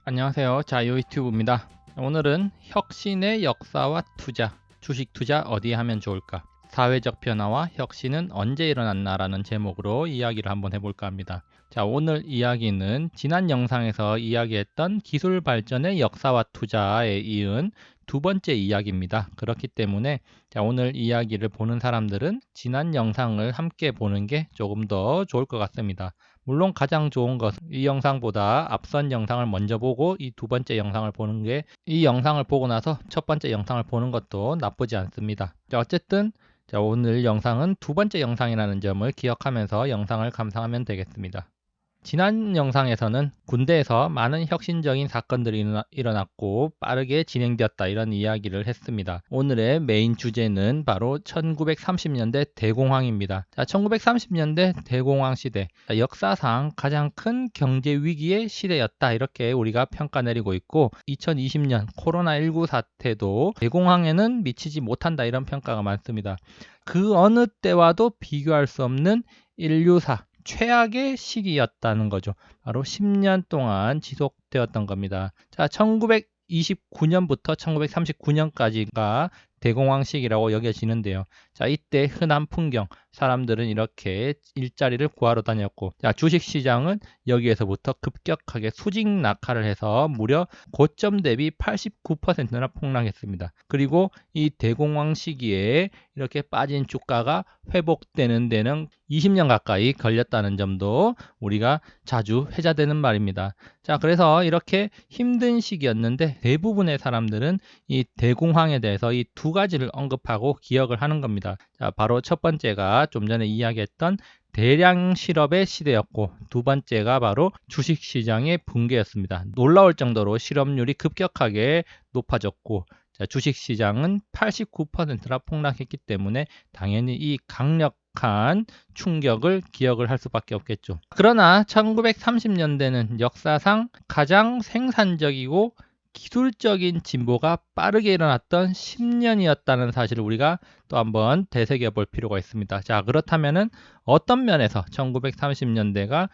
안녕하세요. 자유유튜브입니다. 오늘은 혁신의 역사와 투자, 주식 투자 어디에 하면 좋을까? 사회적 변화와 혁신은 언제 일어났나라는 제목으로 이야기를 한번 해볼까 합니다. 자, 오늘 이야기는 지난 영상에서 이야기했던 기술 발전의 역사와 투자에 이은 두 번째 이야기입니다. 그렇기 때문에 오늘 이야기를 보는 사람들은 지난 영상을 함께 보는 게 조금 더 좋을 것 같습니다. 물론 가장 좋은 것은 이 영상보다 앞선 영상을 먼저 보고 이 두 번째 영상을 보는 게, 이 영상을 보고 나서 첫 번째 영상을 보는 것도 나쁘지 않습니다. 자, 어쨌든 오늘 영상은 두 번째 영상이라는 점을 기억하면서 영상을 감상하면 되겠습니다. 지난 영상에서는 군대에서 많은 혁신적인 사건들이 일어났고 빠르게 진행되었다, 이런 이야기를 했습니다. 오늘의 메인 주제는 바로 1930년대 대공황입니다. 자, 1930년대 대공황 시대, 역사상 가장 큰 경제 위기의 시대였다, 이렇게 우리가 평가 내리고 있고, 2020년 코로나19 사태도 대공황에는 미치지 못한다, 이런 평가가 많습니다. 그 어느 때와도 비교할 수 없는 인류사 최악의 시기였다는 거죠. 바로 10년 동안 지속되었던 겁니다. 자, 1929년부터 1939년까지가 대공황 시기라고 여겨지는데요. 자, 이때 흔한 풍경, 사람들은 이렇게 일자리를 구하러 다녔고, 자, 주식시장은 여기에서부터 급격하게 수직 낙하를 해서 무려 고점 대비 89%나 폭락했습니다. 그리고 이 대공황 시기에 이렇게 빠진 주가가 회복되는 데는 20년 가까이 걸렸다는 점도 우리가 자주 회자되는 말입니다. 자, 그래서 이렇게 힘든 시기였는데 대부분의 사람들은 이 대공황에 대해서 이 두 가지를 언급하고 기억을 하는 겁니다. 자, 바로 첫 번째가 좀 전에 이야기했던 대량 실업의 시대였고, 두 번째가 바로 주식시장의 붕괴였습니다. 놀라울 정도로 실업률이 급격하게 높아졌고, 자, 주식시장은 89%나 폭락했기 때문에 당연히 이 강력한 충격을 기억을 할 수밖에 없겠죠. 그러나 1930년대는 역사상 가장 생산적이고 기술적인 진보가 빠르게 일어났던 10년이었다는 사실을 우리가 또 한번 되새겨 볼 필요가 있습니다. 자, 그렇다면은 어떤 면에서 1930년대가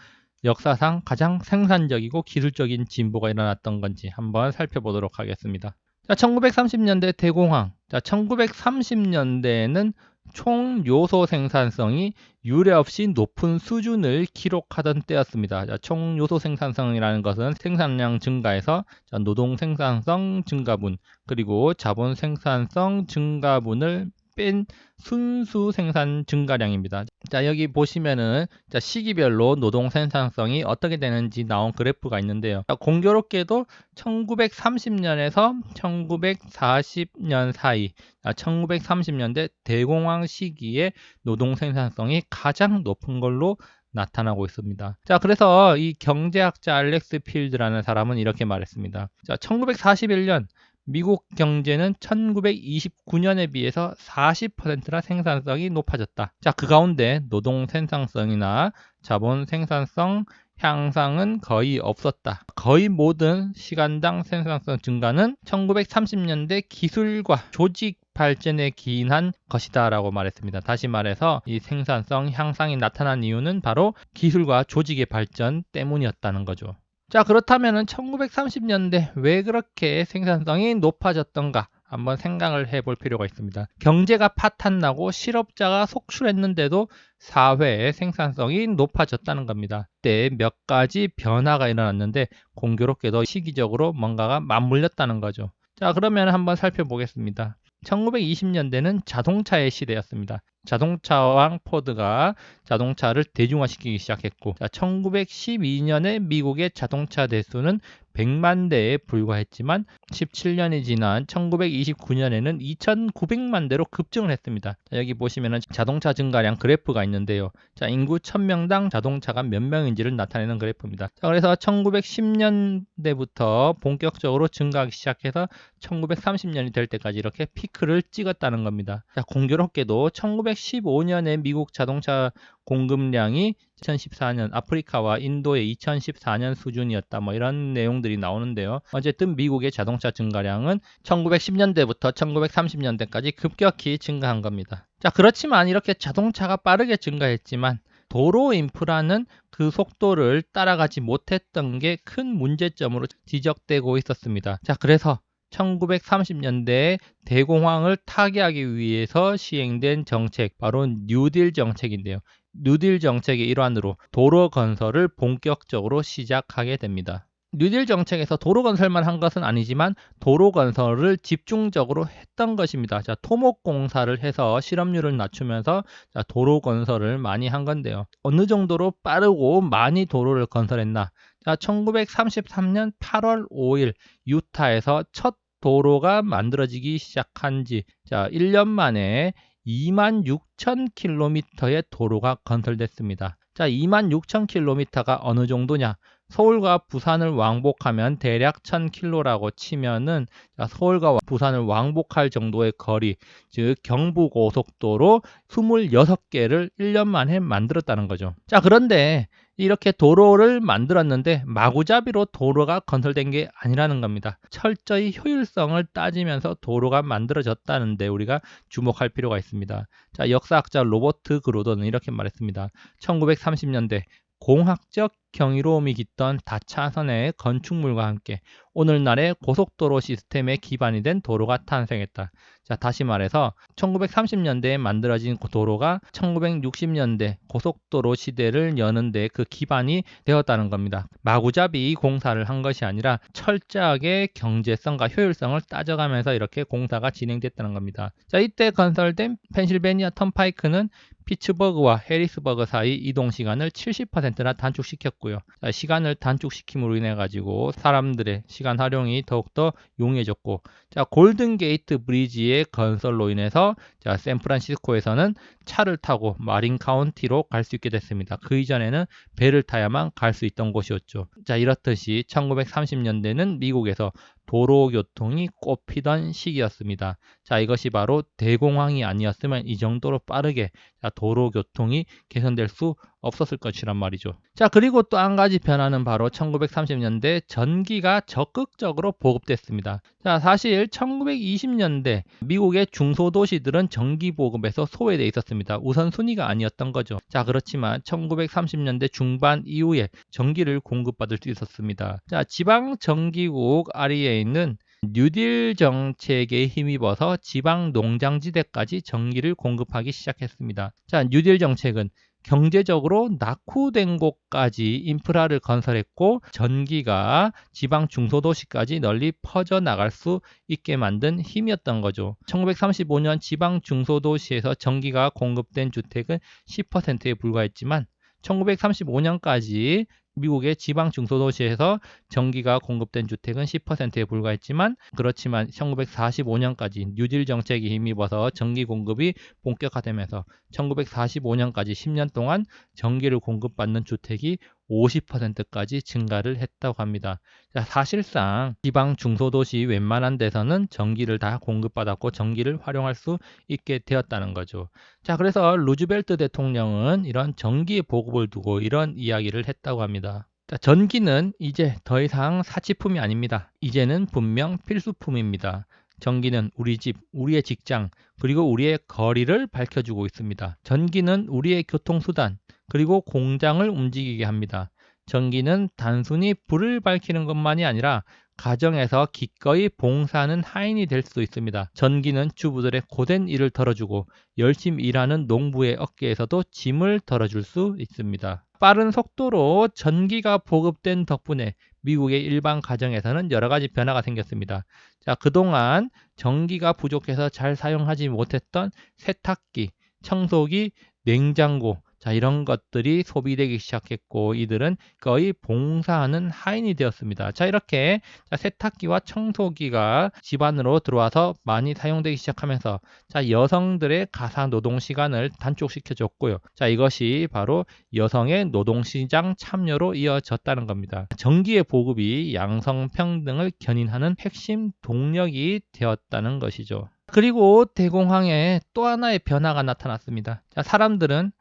역사상 가장 생산적이고 기술적인 진보가 일어났던 건지 한번 살펴보도록 하겠습니다. 자, 1930년대 대공황. 자, 1930년대에는 총 요소 생산성이 유례없이 높은 수준을 기록하던 때였습니다. 자, 총 요소 생산성이라는 것은 생산량 증가에서 노동 생산성 증가분, 그리고 자본 생산성 증가분을 뺀 순수 생산 증가량입니다. 자, 여기 보시면은 시기별로 노동 생산성이 어떻게 되는지 나온 그래프가 있는데요. 자, 공교롭게도 1930년에서 1940년 사이, 1930년대 대공황 시기에 노동 생산성이 가장 높은 걸로 나타나고 있습니다. 자, 그래서 이 경제학자 알렉스 필드라는 사람은 이렇게 말했습니다. 자, 1941년 미국 경제는 1929년에 비해서 40%나 생산성이 높아졌다. 자, 그 가운데 노동 생산성이나 자본 생산성 향상은 거의 없었다. 거의 모든 시간당 생산성 증가는 1930년대 기술과 조직 발전에 기인한 것이다 라고 말했습니다. 다시 말해서 이 생산성 향상이 나타난 이유는 바로 기술과 조직의 발전 때문이었다는 거죠. 자, 그렇다면 1930년대 왜 그렇게 생산성이 높아졌던가 한번 생각을 해볼 필요가 있습니다. 경제가 파탄나고 실업자가 속출했는데도 사회의 생산성이 높아졌다는 겁니다. 그때 몇 가지 변화가 일어났는데 공교롭게도 시기적으로 뭔가가 맞물렸다는 거죠. 자, 그러면 한번 살펴보겠습니다. 1920년대는 자동차의 시대였습니다. 자동차왕 포드가 자동차를 대중화시키기 시작했고, 1912년에 미국의 자동차 대수는 100만 대에 불과했지만 17년이 지난 1929년에는 2,900만 대로 급증을 했습니다. 자, 여기 보시면 자동차 증가량 그래프가 있는데요. 자, 인구 1000명당 자동차가 몇 명인지를 나타내는 그래프입니다. 자, 그래서 1910년대부터 본격적으로 증가하기 시작해서 1930년이 될 때까지 이렇게 피크를 찍었다는 겁니다. 자, 공교롭게도 1915년에 미국 자동차 공급량이 2014년 아프리카와 인도의 2014년 수준이었다, 뭐 이런 내용들이 나오는데요. 어쨌든 미국의 자동차 증가량은 1910년대부터 1930년대까지 급격히 증가한 겁니다. 자, 그렇지만 이렇게 자동차가 빠르게 증가했지만 도로 인프라는 그 속도를 따라가지 못했던 게 큰 문제점으로 지적되고 있었습니다. 자, 그래서 1930년대에 대공황을 타개하기 위해서 시행된 정책, 바로 뉴딜 정책인데요. 뉴딜 정책의 일환으로 도로 건설을 본격적으로 시작하게 됩니다. 뉴딜 정책에서 도로 건설만 한 것은 아니지만 도로 건설을 집중적으로 했던 것입니다. 자, 토목 공사를 해서 실업률을 낮추면서 도로 건설을 많이 한 건데요. 어느 정도로 빠르고 많이 도로를 건설했나? 자, 1933년 8월 5일 유타에서 첫 도로가 만들어지기 시작한 지 1년 만에 26,000km의 도로가 건설됐습니다. 자, 26,000km가 어느 정도냐? 서울과 부산을 왕복하면 대략 1000km라고 치면은 서울과 부산을 왕복할 정도의 거리, 즉 경부고속도로 26개를 1년 만에 만들었다는 거죠. 자, 그런데 이렇게 도로를 만들었는데 마구잡이로 도로가 건설된 게 아니라는 겁니다. 철저히 효율성을 따지면서 도로가 만들어졌다는데 우리가 주목할 필요가 있습니다. 자, 역사학자 로버트 그로더는 이렇게 말했습니다. 1930년대 공학적 경이로움이 깃던 다차선의 건축물과 함께 오늘날의 고속도로 시스템의 기반이 된 도로가 탄생했다. 자, 다시 말해서 1930년대에 만들어진 도로가 1960년대 고속도로 시대를 여는데 그 기반이 되었다는 겁니다. 마구잡이 공사를 한 것이 아니라 철저하게 경제성과 효율성을 따져가면서 이렇게 공사가 진행됐다는 겁니다. 자, 이때 건설된 펜실베니아 턴파이크는 피츠버그와 해리스버그 사이 이동 시간을 70%나 단축시켰고요. 자, 시간을 단축시킴으로 인해 가지고 사람들의 시간 활용이 더욱더 용이해졌고, 자, 골든 게이트 브리지의 건설로 인해서 샌프란시스코에서는 차를 타고 마린 카운티로 갈 수 있게 됐습니다. 그 이전에는 배를 타야만 갈 수 있던 곳이었죠. 자, 이렇듯이 1930년대는 미국에서 도로교통이 꽃피던 시기였습니다. 자, 이것이 바로 대공황이 아니었으면 이 정도로 빠르게 도로교통이 개선될 수 없었을 것이란 말이죠. 자, 그리고 또 한 가지 변화는 바로 1930년대 전기가 적극적으로 보급됐습니다. 자, 사실 1920년대 미국의 중소도시들은 전기 보급에서 소외되어 있었습니다. 우선순위가 아니었던 거죠. 자, 그렇지만 1930년대 중반 이후에 전기를 공급받을 수 있었습니다. 자, 지방전기국 아래에 있는 뉴딜 정책에 힘입어서 지방 농장지대까지 전기를 공급하기 시작했습니다. 자, 뉴딜 정책은 경제적으로 낙후된 곳까지 인프라를 건설했고 전기가 지방 중소도시까지 널리 퍼져나갈 수 있게 만든 힘이었던 거죠. 1935년 지방 중소도시에서 전기가 공급된 주택은 10%에 불과했지만 1935년까지 미국의 지방 중소도시에서 전기가 공급된 주택은 10%에 불과했지만 그렇지만 1945년까지 뉴딜 정책이 힘입어서 전기 공급이 본격화되면서 1945년까지 10년 동안 전기를 공급받는 주택이 50%까지 증가를 했다고 합니다. 자, 사실상 지방 중소도시 웬만한 데서는 전기를 다 공급받았고 전기를 활용할 수 있게 되었다는 거죠. 자, 그래서 루즈벨트 대통령은 이런 전기 보급을 두고 이런 이야기를 했다고 합니다. 자, 전기는 이제 더 이상 사치품이 아닙니다. 이제는 분명 필수품입니다. 전기는 우리 집, 우리의 직장, 그리고 우리의 거리를 밝혀주고 있습니다. 전기는 우리의 교통수단, 그리고 공장을 움직이게 합니다. 전기는 단순히 불을 밝히는 것만이 아니라 가정에서 기꺼이 봉사하는 하인이 될 수도 있습니다. 전기는 주부들의 고된 일을 덜어주고 열심히 일하는 농부의 어깨에서도 짐을 덜어줄 수 있습니다. 빠른 속도로 전기가 보급된 덕분에 미국의 일반 가정에서는 여러 가지 변화가 생겼습니다. 자, 그동안 전기가 부족해서 잘 사용하지 못했던 세탁기, 청소기, 냉장고, 자, 이런 것들이 소비되기 시작했고 이들은 거의 봉사하는 하인이 되었습니다. 자, 이렇게 세탁기와 청소기가 집안으로 들어와서 많이 사용되기 시작하면서 자, 여성들의 가사 노동 시간을 단축시켜 줬고요. 자, 이것이 바로 여성의 노동시장 참여로 이어졌다는 겁니다. 전기의 보급이 양성평등을 견인하는 핵심 동력이 되었다는 것이죠. 그리고 대공황에 또 하나의 변화가 나타났습니다. 자, 사람들은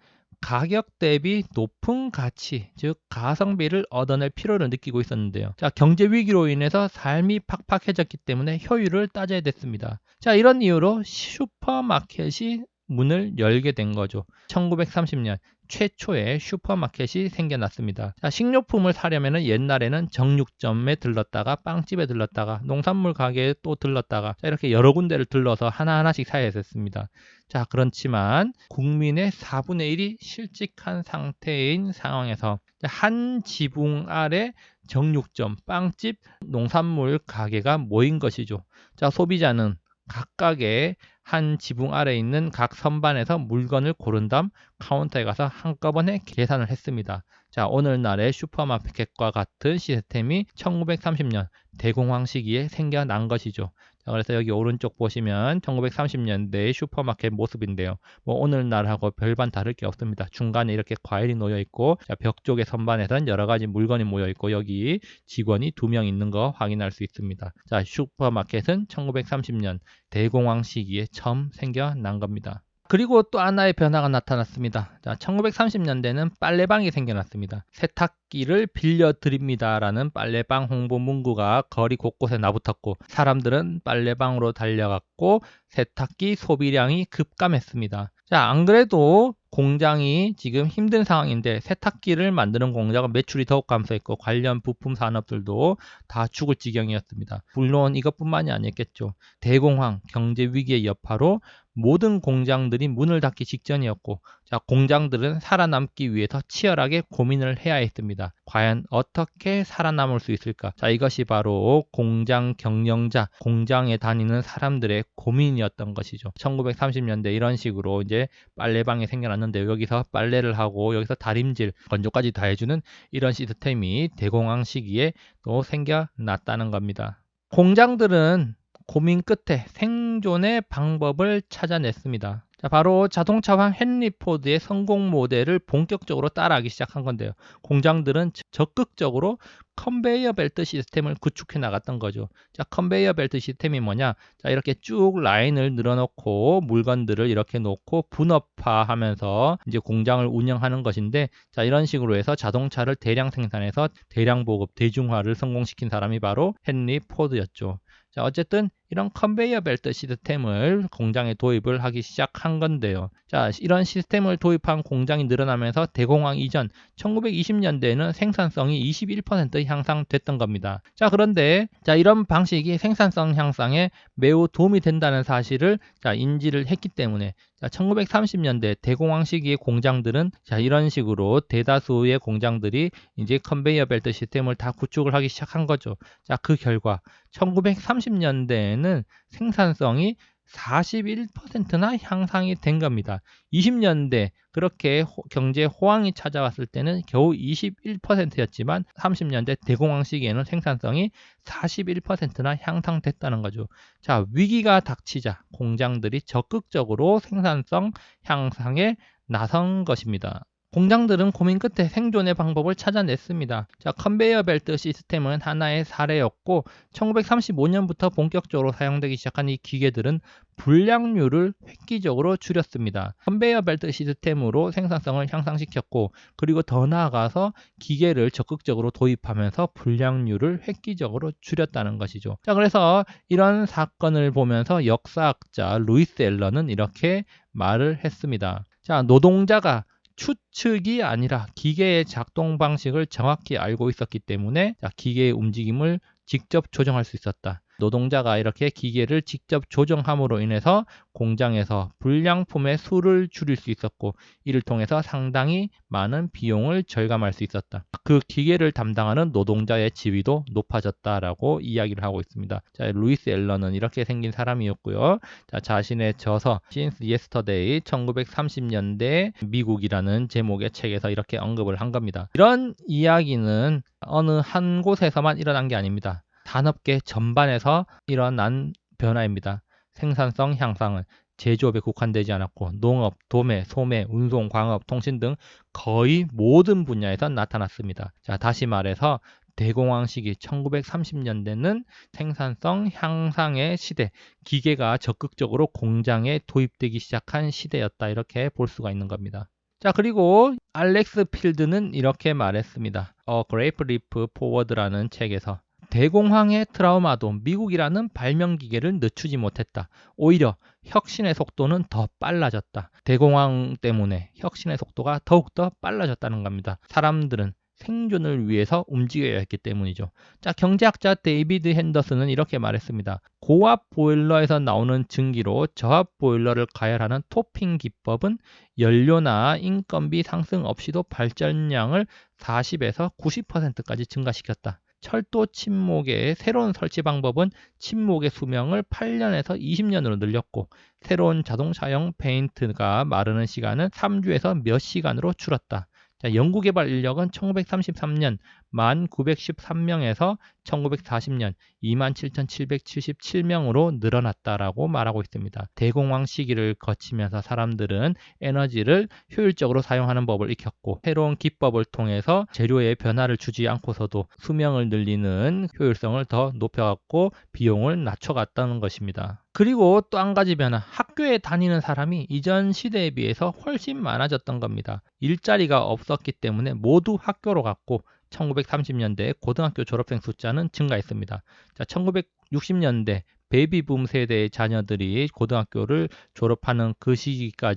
가격 대비 높은 가치, 즉 가성비를 얻어낼 필요를 느끼고 있었는데요. 자, 경제 위기로 인해서 삶이 팍팍해졌기 때문에 효율을 따져야 됐습니다. 자, 이런 이유로 슈퍼마켓이 문을 열게 된 거죠. 1930년 최초의 슈퍼마켓이 생겨났습니다. 자, 식료품을 사려면 옛날에는 정육점에 들렀다가 빵집에 들렀다가 농산물 가게에 또 들렀다가 이렇게 여러 군데를 들러서 하나하나씩 사야 했습니다. 자, 그렇지만 국민의 4분의 1이 실직한 상태인 상황에서 한 지붕 아래 정육점, 빵집, 농산물 가게가 모인 것이죠. 자, 소비자는 각각의 한 지붕 아래에 있는 각 선반에서 물건을 고른 다음 카운터에 가서 한꺼번에 계산을 했습니다. 자, 오늘날의 슈퍼마켓과 같은 시스템이 1930년 대공황 시기에 생겨난 것이죠. 자, 그래서 여기 오른쪽 보시면 1930년대의 슈퍼마켓 모습인데요. 뭐 오늘날하고 별반 다를 게 없습니다. 중간에 이렇게 과일이 놓여 있고, 자, 벽 쪽의 선반에서는 여러 가지 물건이 모여 있고, 여기 직원이 2명 있는 거 확인할 수 있습니다. 자, 슈퍼마켓은 1930년 대공황 시기에 처음 생겨난 겁니다. 그리고 또 하나의 변화가 나타났습니다. 자, 1930년대는 빨래방이 생겨났습니다. 세탁기를 빌려드립니다라는 빨래방 홍보 문구가 거리 곳곳에 나붙었고 사람들은 빨래방으로 달려갔고 세탁기 소비량이 급감했습니다. 자, 안 그래도 공장이 지금 힘든 상황인데 세탁기를 만드는 공장은 매출이 더욱 감소했고 관련 부품 산업들도 다 죽을 지경이었습니다. 물론 이것뿐만이 아니었겠죠. 대공황, 경제 위기의 여파로 모든 공장들이 문을 닫기 직전이었고, 자, 공장들은 살아남기 위해서 치열하게 고민을 해야 했습니다. 과연 어떻게 살아남을 수 있을까? 자, 이것이 바로 공장 경영자, 공장에 다니는 사람들의 고민이었던 것이죠. 1930년대 이런 식으로 이제 빨래방이 생겨났는데 여기서 빨래를 하고 여기서 다림질, 건조까지 다 해주는 이런 시스템이 대공황 시기에 또 생겨났다는 겁니다. 공장들은 고민 끝에 생존의 방법을 찾아냈습니다. 자, 바로 자동차왕 헨리 포드의 성공 모델을 본격적으로 따라하기 시작한 건데요. 공장들은 적극적으로 컨베이어 벨트 시스템을 구축해 나갔던 거죠. 자, 컨베이어 벨트 시스템이 뭐냐? 자, 이렇게 쭉 라인을 늘어놓고 물건들을 이렇게 놓고 분업화하면서 이제 공장을 운영하는 것인데, 자, 이런 식으로 해서 자동차를 대량 생산해서 대량 보급, 대중화를 성공시킨 사람이 바로 헨리 포드였죠. 자, 어쨌든 이런 컨베이어 벨트 시스템을 공장에 도입을 하기 시작한 건데요. 자, 이런 시스템을 도입한 공장이 늘어나면서 대공황 이전 1920년대에는 생산성이 21% 향상됐던 겁니다. 자, 그런데 자, 이런 방식이 생산성 향상에 매우 도움이 된다는 사실을 자, 인지를 했기 때문에 자, 1930년대 대공황 시기의 공장들은 자, 이런 식으로 대다수의 공장들이 이제 컨베이어 벨트 시스템을 다 구축을 하기 시작한 거죠. 자, 그 결과 1930년대에는 생산성이 41%나 향상이 된 겁니다. 20년대 그렇게 경제 호황이 찾아왔을 때는 겨우 21%였지만 30년대 대공황 시기에는 생산성이 41%나 향상됐다는 거죠. 자, 위기가 닥치자 공장들이 적극적으로 생산성 향상에 나선 것입니다. 공장들은 고민 끝에 생존의 방법을 찾아냈습니다. 자, 컨베이어 벨트 시스템은 하나의 사례였고 1935년부터 본격적으로 사용되기 시작한 이 기계들은 불량률을 획기적으로 줄였습니다. 컨베이어 벨트 시스템으로 생산성을 향상시켰고 그리고 더 나아가서 기계를 적극적으로 도입하면서 불량률을 획기적으로 줄였다는 것이죠. 자, 그래서 이런 사건을 보면서 역사학자 루이스 앨런은 이렇게 말을 했습니다. 자, 노동자가 추측이 아니라 기계의 작동 방식을 정확히 알고 있었기 때문에 기계의 움직임을 직접 조정할 수 있었다. 노동자가 이렇게 기계를 직접 조정함으로 인해서 공장에서 불량품의 수를 줄일 수 있었고 이를 통해서 상당히 많은 비용을 절감할 수 있었다. 그 기계를 담당하는 노동자의 지위도 높아졌다라고 이야기를 하고 있습니다. 자, 루이스 앨런은 이렇게 생긴 사람이었고요. 자, 자신의 저서 Since Yesterday 1930년대 미국이라는 제목의 책에서 이렇게 언급을 한 겁니다. 이런 이야기는 어느 한 곳에서만 일어난 게 아닙니다. 산업계 전반에서 일어난 변화입니다. 생산성 향상은 제조업에 국한되지 않았고 농업, 도매, 소매, 운송, 광업, 통신 등 거의 모든 분야에서 나타났습니다. 자, 다시 말해서 대공황 시기 1930년대는 생산성 향상의 시대, 기계가 적극적으로 공장에 도입되기 시작한 시대였다. 이렇게 볼 수가 있는 겁니다. 자, 그리고 알렉스 필드는 이렇게 말했습니다. A Grape Leap Forward라는 책에서 대공황의 트라우마도 미국이라는 발명기계를 늦추지 못했다. 오히려 혁신의 속도는 더 빨라졌다. 대공황 때문에 혁신의 속도가 더욱더 빨라졌다는 겁니다. 사람들은 생존을 위해서 움직여야 했기 때문이죠. 자, 경제학자 데이비드 핸더슨은 이렇게 말했습니다. 고압 보일러에서 나오는 증기로 저압 보일러를 가열하는 토핑 기법은 연료나 인건비 상승 없이도 발전량을 40에서 90%까지 증가시켰다. 철도 침목의 새로운 설치 방법은 침목의 수명을 8년에서 20년으로 늘렸고, 새로운 자동차용 페인트가 마르는 시간은 3주에서 몇 시간으로 줄었다. 자, 연구개발 인력은 1933년 1913명에서 1940년 27,777명으로 늘어났다라고 말하고 있습니다. 대공황 시기를 거치면서 사람들은 에너지를 효율적으로 사용하는 법을 익혔고, 새로운 기법을 통해서 재료의 변화를 주지 않고서도 수명을 늘리는 효율성을 더 높여갔고 비용을 낮춰갔다는 것입니다. 그리고 또 한 가지 변화, 학교에 다니는 사람이 이전 시대에 비해서 훨씬 많아졌던 겁니다. 일자리가 없었기 때문에 모두 학교로 갔고, 1930년대 고등학교 졸업생 숫자는 증가했습니다. 자, 1960년대 베이비붐 세대의 자녀들이 고등학교를 졸업하는 그 시기가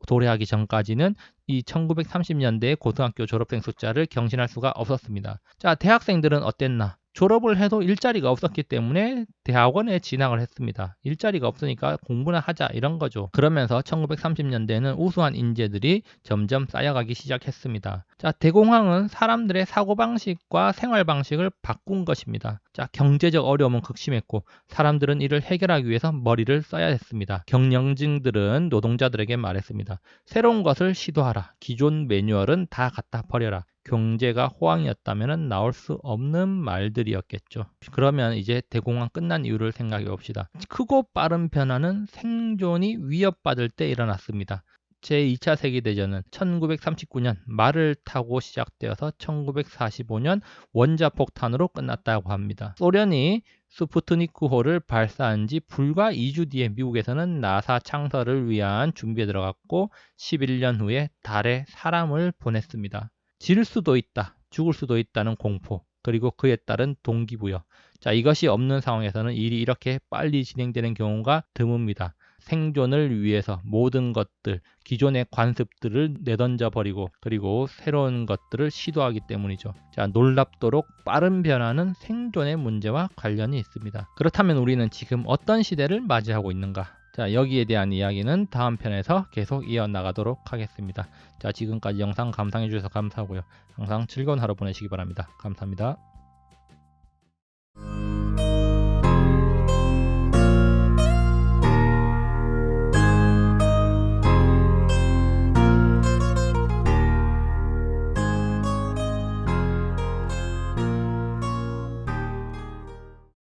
도래하기 전까지는 이 1930년대 고등학교 졸업생 숫자를 경신할 수가 없었습니다. 자, 대학생들은 어땠나? 졸업을 해도 일자리가 없었기 때문에 대학원에 진학을 했습니다. 일자리가 없으니까 공부나 하자 이런 거죠. 그러면서 1930년대에는 우수한 인재들이 점점 쌓여가기 시작했습니다. 자, 대공황은 사람들의 사고방식과 생활방식을 바꾼 것입니다. 자, 경제적 어려움은 극심했고 사람들은 이를 해결하기 위해서 머리를 써야 했습니다. 경영진들은 노동자들에게 말했습니다. 새로운 것을 시도하라. 기존 매뉴얼은 다 갖다 버려라. 경제가 호황이었다면 나올 수 없는 말들이었겠죠. 그러면 이제 대공황 끝난 이유를 생각해 봅시다. 크고 빠른 변화는 생존이 위협받을 때 일어났습니다. 제2차 세계대전은 1939년 말을 타고 시작되어서 1945년 원자폭탄으로 끝났다고 합니다. 소련이 스푸트니크호를 발사한 지 불과 2주 뒤에 미국에서는 나사 창설을 위한 준비에 들어갔고 11년 후에 달에 사람을 보냈습니다. 질 수도 있다, 죽을 수도 있다는 공포, 그리고 그에 따른 동기부여. 자, 이것이 없는 상황에서는 일이 이렇게 빨리 진행되는 경우가 드뭅니다. 생존을 위해서 모든 것들, 기존의 관습들을 내던져 버리고 그리고 새로운 것들을 시도하기 때문이죠. 자, 놀랍도록 빠른 변화는 생존의 문제와 관련이 있습니다. 그렇다면 우리는 지금 어떤 시대를 맞이하고 있는가? 자, 여기에 대한 이야기는 다음 편에서 계속 이어나가도록 하겠습니다. 자, 지금까지 영상 감상해 주셔서 감사하고요. 항상 즐거운 하루 보내시기 바랍니다. 감사합니다.